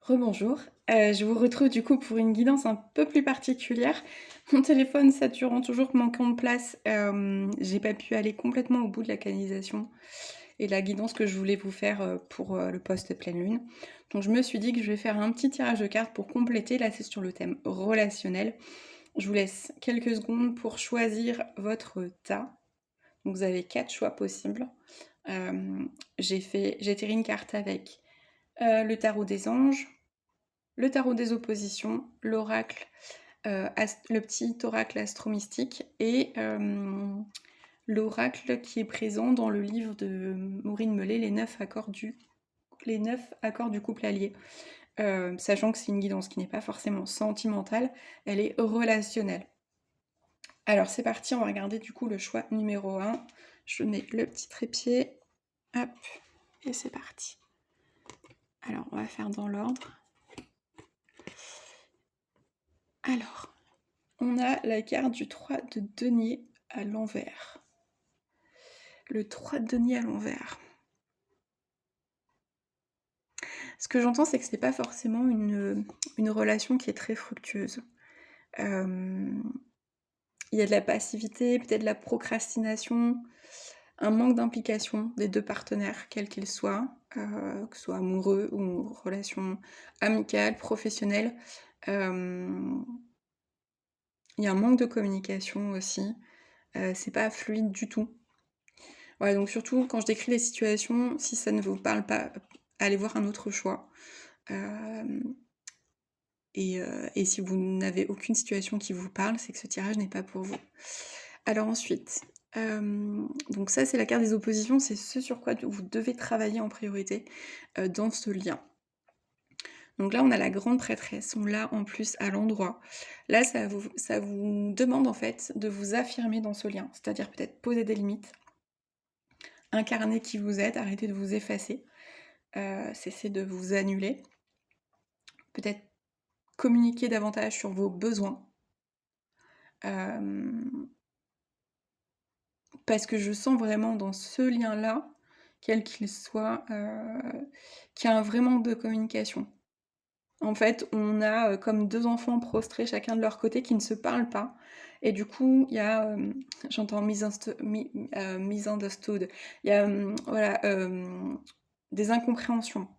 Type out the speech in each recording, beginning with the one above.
Rebonjour, je vous retrouve du coup pour une guidance un peu plus particulière. Mon téléphone saturant, toujours manquant de place, j'ai pas pu aller complètement au bout de la canalisation et de la guidance que je voulais vous faire, pour, le post pleine lune. Donc je me suis dit que je vais faire un petit tirage de cartes pour compléter. Là, c'est sur le thème relationnel. Je vous laisse quelques secondes pour choisir votre tas. Donc vous avez 4 choix possibles. J'ai tiré une carte avec, le tarot des anges, le tarot des oppositions, l'oracle, le petit oracle astromystique et l'oracle qui est présent dans le livre de Maureen Mellet, les 9 accords du couple allié. Sachant que c'est une guidance qui n'est pas forcément sentimentale, elle est relationnelle. Alors c'est parti, on va regarder du coup le choix numéro 1. Je mets le petit trépied, hop, et c'est parti. Alors on va faire dans l'ordre. Alors, on a la carte du 3 de denier à l'envers. Le 3 de denier à l'envers. Ce que j'entends, c'est que c'est pas forcément une relation qui est très fructueuse. Il y a de la passivité, peut-être de la procrastination, un manque d'implication des deux partenaires, quels qu'ils soient, que ce soit amoureux ou relation amicale, professionnelle. Il y a un manque de communication aussi. C'est pas fluide du tout. Ouais, donc surtout quand je décris les situations, si ça ne vous parle pas, allez voir un autre choix. Et si vous n'avez aucune situation qui vous parle, c'est que ce tirage n'est pas pour vous. Alors ensuite, donc ça c'est la carte des oppositions, c'est ce sur quoi vous devez travailler en priorité dans ce lien. Donc là on a la grande prêtresse, on l'a en plus à l'endroit. Là ça vous demande en fait de vous affirmer dans ce lien, c'est-à-dire peut-être poser des limites, incarner qui vous êtes, arrêter de vous effacer, cesser de vous annuler, peut-être communiquer davantage sur vos besoins. Parce que je sens vraiment dans ce lien-là, quel qu'il soit, qu'il y a un vrai manque de communication. En fait, on a comme deux enfants prostrés chacun de leur côté qui ne se parlent pas. Et du coup, il y a, j'entends misunderstood, il y a voilà, des incompréhensions.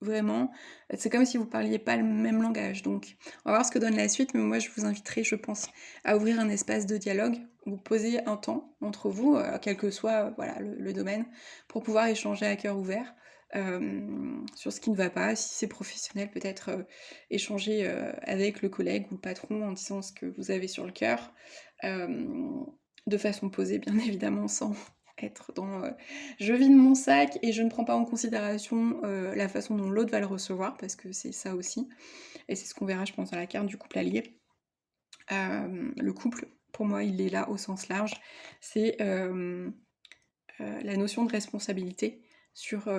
Vraiment, c'est comme si vous parliez pas le même langage. Donc, on va voir ce que donne la suite, mais moi je vous inviterai, je pense, à ouvrir un espace de dialogue, vous posez un temps entre vous, quel que soit voilà, le domaine, pour pouvoir échanger à cœur ouvert sur ce qui ne va pas. Si c'est professionnel, peut-être échanger avec le collègue ou le patron en disant ce que vous avez sur le cœur, de façon posée, bien évidemment, sans être dans je vide mon sac et je ne prends pas en considération la façon dont l'autre va le recevoir, parce que c'est ça aussi, et c'est ce qu'on verra je pense dans la carte du couple allié. Le couple, pour moi, il est là au sens large, c'est la notion de responsabilité sur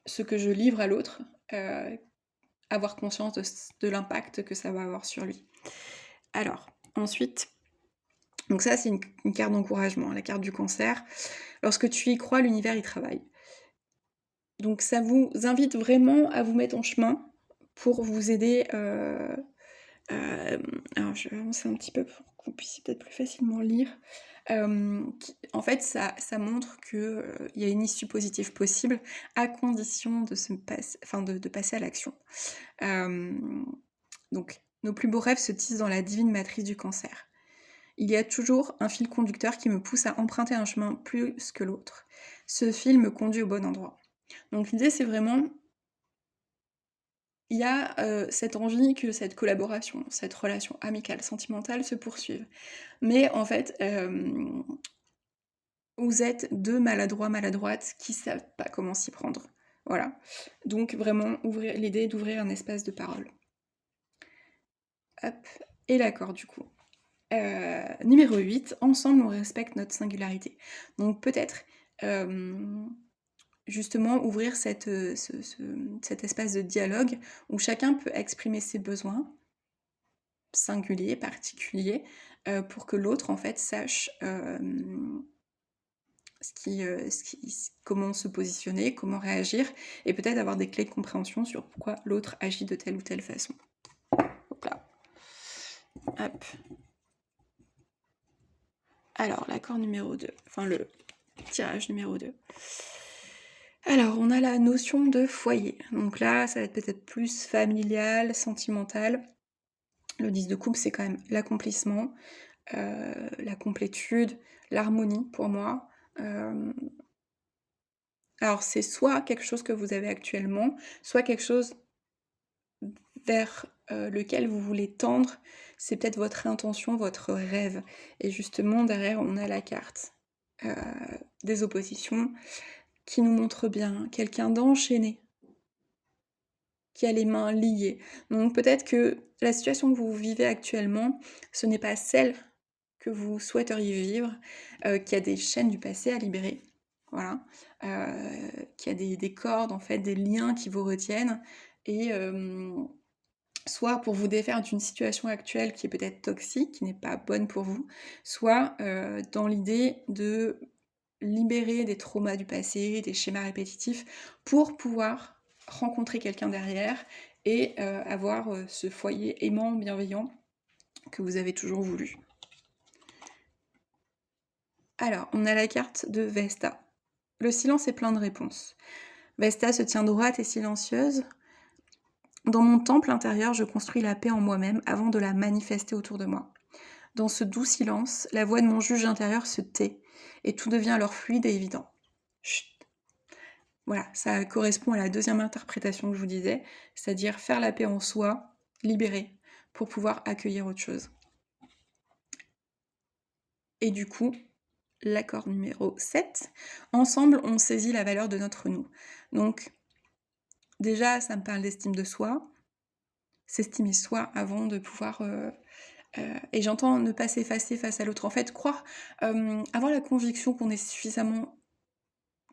ce que je livre à l'autre, avoir conscience de l'impact que ça va avoir sur lui. Alors, ensuite, donc ça c'est une carte d'encouragement, la carte du cancer. Lorsque tu y crois, l'univers y travaille. Donc ça vous invite vraiment à vous mettre en chemin pour vous aider. Alors je vais avancer un petit peu pour que vous puissiez peut-être plus facilement lire. En fait, ça montre qu'il y a une issue positive possible à condition de passer à l'action. Donc, nos plus beaux rêves se tissent dans la divine matrice du cancer. Il y a toujours un fil conducteur qui me pousse à emprunter un chemin plus que l'autre. Ce fil me conduit au bon endroit. Donc l'idée, c'est vraiment, il y a cette envie que cette collaboration, cette relation amicale, sentimentale se poursuive. Mais en fait, vous êtes deux maladroits, maladroites qui savent pas comment s'y prendre. Voilà. Donc vraiment, l'idée d'ouvrir un espace de parole. Hop. Et l'accord du coup. Numéro 8, ensemble on respecte notre singularité. Donc peut-être justement ouvrir cet espace de dialogue où chacun peut exprimer ses besoins singuliers, particuliers, pour que l'autre en fait sache comment se positionner, comment réagir et peut-être avoir des clés de compréhension sur pourquoi l'autre agit de telle ou telle façon. Hop là. Hop. Alors, l'accord numéro 2, enfin le tirage numéro 2. Alors, on a la notion de foyer. Donc là, ça va être peut-être plus familial, sentimental. Le 10 de coupe, c'est quand même l'accomplissement, la complétude, l'harmonie pour moi. Alors c'est soit quelque chose que vous avez actuellement, soit quelque chose vers, lequel vous voulez tendre. C'est peut-être votre intention, votre rêve et justement derrière on a la carte, heu, des oppositions qui nous montre bien quelqu'un d'enchaîné, qui a les mains liées. Donc peut-être que la situation que vous vivez actuellement, ce n'est pas celle que vous souhaiteriez vivre, qu'il y a des chaînes du passé à libérer, voilà, qu'il y a des cordes, en fait, des liens qui vous retiennent et soit pour vous défaire d'une situation actuelle qui est peut-être toxique, qui n'est pas bonne pour vous, soit, dans l'idée de libérer des traumas du passé, des schémas répétitifs, pour pouvoir rencontrer quelqu'un derrière et avoir, ce foyer aimant, bienveillant que vous avez toujours voulu. Alors, on a la carte de Vesta. Le silence est plein de réponses. Vesta se tient droite et silencieuse. Dans mon temple intérieur, je construis la paix en moi-même avant de la manifester autour de moi. Dans ce doux silence, la voix de mon juge intérieur se tait et tout devient alors fluide et évident. Chut. Voilà, ça correspond à la deuxième interprétation que je vous disais, c'est-à-dire faire la paix en soi, libérer, pour pouvoir accueillir autre chose. Et du coup, l'accord numéro 7, ensemble on saisit la valeur de notre nous. Donc déjà ça me parle d'estime de soi, s'estimer soi avant de pouvoir... et j'entends ne pas s'effacer face à l'autre. En fait, croire, avoir la conviction qu'on est suffisamment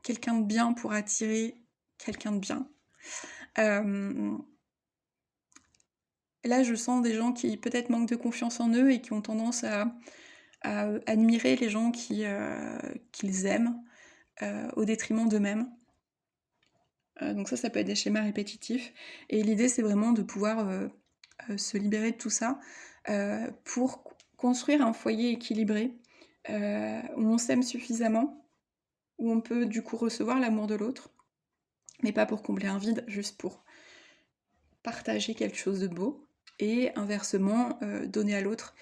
quelqu'un de bien pour attirer quelqu'un de bien. Là je sens des gens qui peut-être manquent de confiance en eux et qui ont tendance à admirer les gens qu'ils aiment, au détriment d'eux-mêmes. Donc ça peut être des schémas répétitifs. Et l'idée, c'est vraiment de pouvoir se libérer de tout ça pour construire un foyer équilibré où on s'aime suffisamment, où on peut du coup recevoir l'amour de l'autre, mais pas pour combler un vide, juste pour partager quelque chose de beau, et inversement, donner à l'autre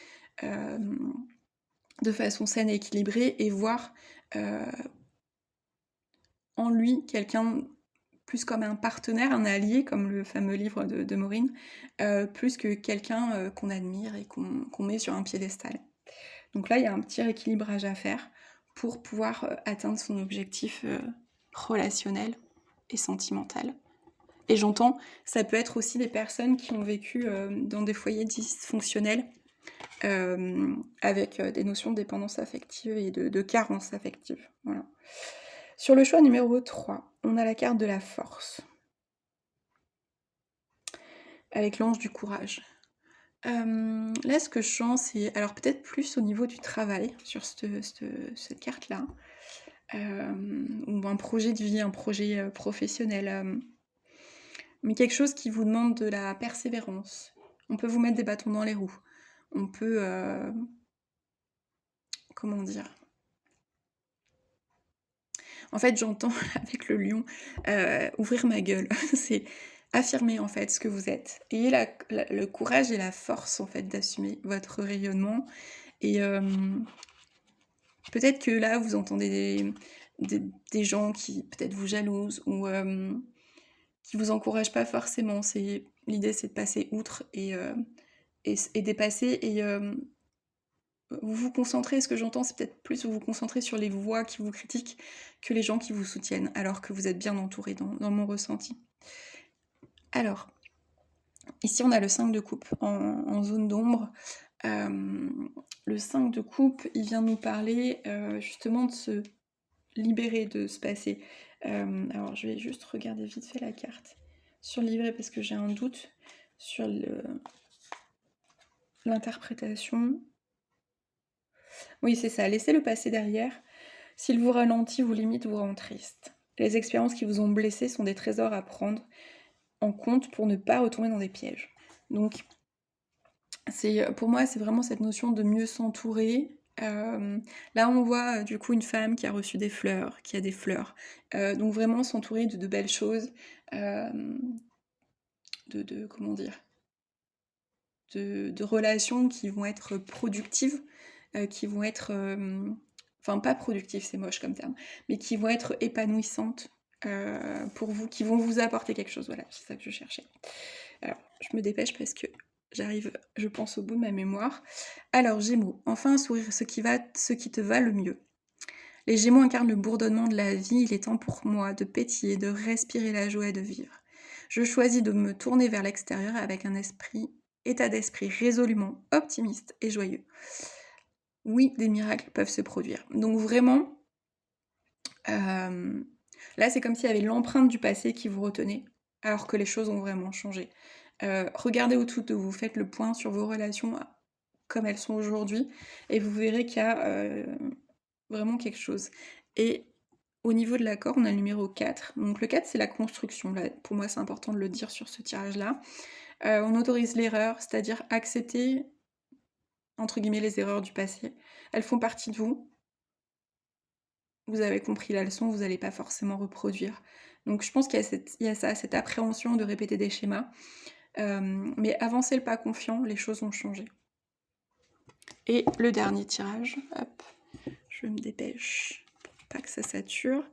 de façon saine et équilibrée, et voir en lui quelqu'un plus comme un partenaire, un allié, comme le fameux livre de Maureen, plus que quelqu'un qu'on admire et qu'on met sur un piédestal. Donc là, il y a un petit rééquilibrage à faire pour pouvoir atteindre son objectif relationnel et sentimental. Et j'entends, ça peut être aussi des personnes qui ont vécu dans des foyers dysfonctionnels, avec des notions de dépendance affective et de carence affective. Voilà. Sur le choix numéro 3, on a la carte de la force, avec l'ange du courage. Là, ce que je sens, c'est alors peut-être plus au niveau du travail, sur cette carte-là, ou un projet de vie, un projet professionnel, mais quelque chose qui vous demande de la persévérance. On peut vous mettre des bâtons dans les roues. On peut... comment dire? En fait, j'entends avec le lion ouvrir ma gueule. C'est affirmer en fait ce que vous êtes. Ayez le courage et la force en fait d'assumer votre rayonnement. Et peut-être que là, vous entendez des gens qui peut-être vous jalousent ou qui vous encouragent pas forcément. L'idée, c'est de passer outre et dépasser. Et vous vous concentrez, ce que j'entends, c'est peut-être plus vous concentrez sur les voix qui vous critiquent que les gens qui vous soutiennent, alors que vous êtes bien entouré dans mon ressenti. Alors, ici on a le 5 de coupe en zone d'ombre. Le 5 de coupe, il vient nous parler justement de se libérer de ce passé. Alors je vais juste regarder vite fait la carte sur le livret parce que j'ai un doute sur l'interprétation. Oui, c'est ça, laisser le passé derrière. S'il vous ralentit, vous limite, vous rend triste. Les expériences qui vous ont blessé sont des trésors à prendre en compte pour ne pas retomber dans des pièges. Donc, pour moi, c'est vraiment cette notion de mieux s'entourer. Là, on voit du coup une femme qui a reçu des fleurs, qui a des fleurs. Donc vraiment s'entourer de belles choses, comment dire, de relations qui vont être productives, qui vont être, enfin pas productives, c'est moche comme terme, mais qui vont être épanouissantes pour vous, qui vont vous apporter quelque chose. Voilà, c'est ça que je cherchais. Alors, je me dépêche parce que j'arrive, je pense, au bout de ma mémoire. Alors, Gémeaux, enfin un sourire, ce qui te va le mieux. Les Gémeaux incarnent le bourdonnement de la vie, il est temps pour moi de pétiller, de respirer la joie et de vivre. Je choisis de me tourner vers l'extérieur avec un état d'esprit résolument optimiste et joyeux. Oui, des miracles peuvent se produire. Donc vraiment, là c'est comme s'il y avait l'empreinte du passé qui vous retenait, alors que les choses ont vraiment changé. Regardez autour de vous, faites le point sur vos relations comme elles sont aujourd'hui, et vous verrez qu'il y a vraiment quelque chose. Et au niveau de l'accord, on a le numéro 4. Donc le 4, c'est la construction. Là, pour moi, c'est important de le dire sur ce tirage-là. On autorise l'erreur, c'est-à-dire accepter, entre guillemets, les erreurs du passé. Elles font partie de vous. Vous avez compris la leçon, vous n'allez pas forcément reproduire. Donc je pense qu'il y a cette appréhension de répéter des schémas. Mais avancez le pas confiant, les choses ont changé. Et le dernier tirage, hop, je me dépêche pour pas que ça sature.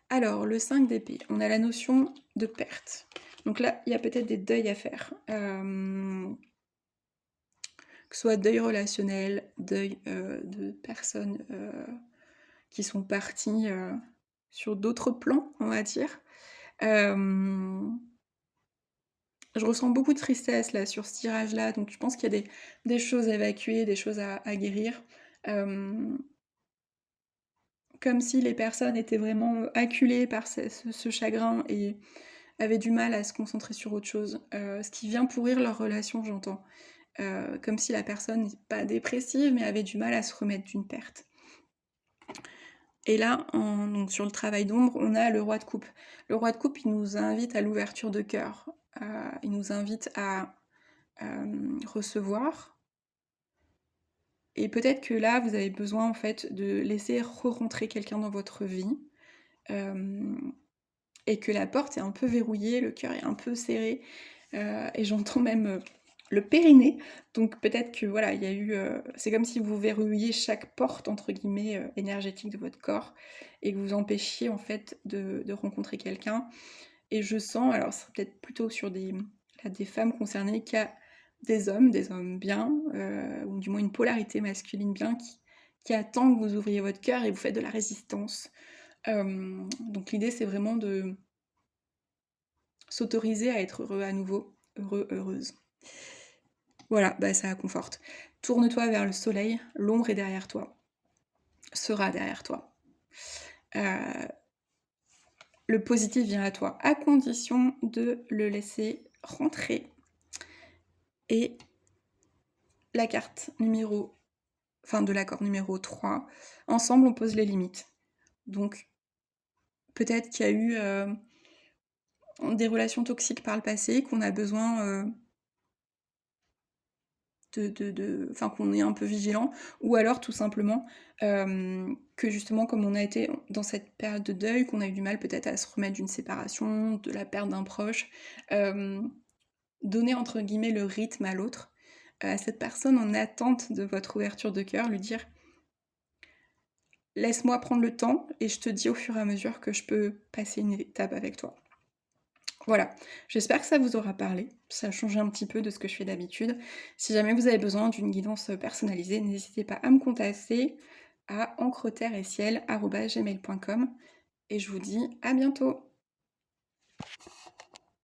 Alors, le 5 d'épée, on a la notion de perte. Donc là, il y a peut-être des deuils à faire. Que ce soit deuil relationnel, deuil de personnes qui sont parties sur d'autres plans, on va dire. Je ressens beaucoup de tristesse là sur ce tirage-là, donc je pense qu'il y a des choses à évacuer, des choses à guérir. Comme si les personnes étaient vraiment acculées par ce chagrin et avaient du mal à se concentrer sur autre chose. Ce qui vient pourrir leur relation, j'entends. Comme si la personne n'est pas dépressive, mais avait du mal à se remettre d'une perte. Et là, donc sur le travail d'ombre, on a le roi de coupe. Le roi de coupe, il nous invite à l'ouverture de cœur. Il nous invite à recevoir. Et peut-être que là, vous avez besoin en fait de laisser re-rentrer quelqu'un dans votre vie. Et que la porte est un peu verrouillée, le cœur est un peu serré. Et j'entends même le périnée. Donc peut-être que voilà, il y a eu. C'est comme si vous verrouilliez chaque porte entre guillemets énergétique de votre corps et que vous empêchiez en fait de rencontrer quelqu'un. Et je sens, alors ce serait peut-être plutôt sur des femmes concernées, qu'il y a des hommes bien, ou du moins une polarité masculine bien qui attend que vous ouvriez votre cœur et vous faites de la résistance. Donc l'idée c'est vraiment de s'autoriser à être heureux à nouveau, heureux, heureuse. Voilà, bah ça conforte. Tourne-toi vers le soleil, l'ombre est derrière toi, sera derrière toi. Le positif vient à toi, à condition de le laisser rentrer. Et la carte de l'accord numéro 3, ensemble on pose les limites. Donc peut-être qu'il y a eu des relations toxiques par le passé, qu'on a besoin qu'on est un peu vigilant, ou alors tout simplement que justement comme on a été dans cette période de deuil, qu'on a eu du mal peut-être à se remettre d'une séparation, de la perte d'un proche, donner entre guillemets le rythme à l'autre, à cette personne en attente de votre ouverture de cœur, lui dire laisse-moi prendre le temps et je te dis au fur et à mesure que je peux passer une étape avec toi. Voilà, j'espère que ça vous aura parlé, ça a changé un petit peu de ce que je fais d'habitude. Si jamais vous avez besoin d'une guidance personnalisée, n'hésitez pas à me contacter à encreterre-et-ciel@gmail.com et je vous dis à bientôt.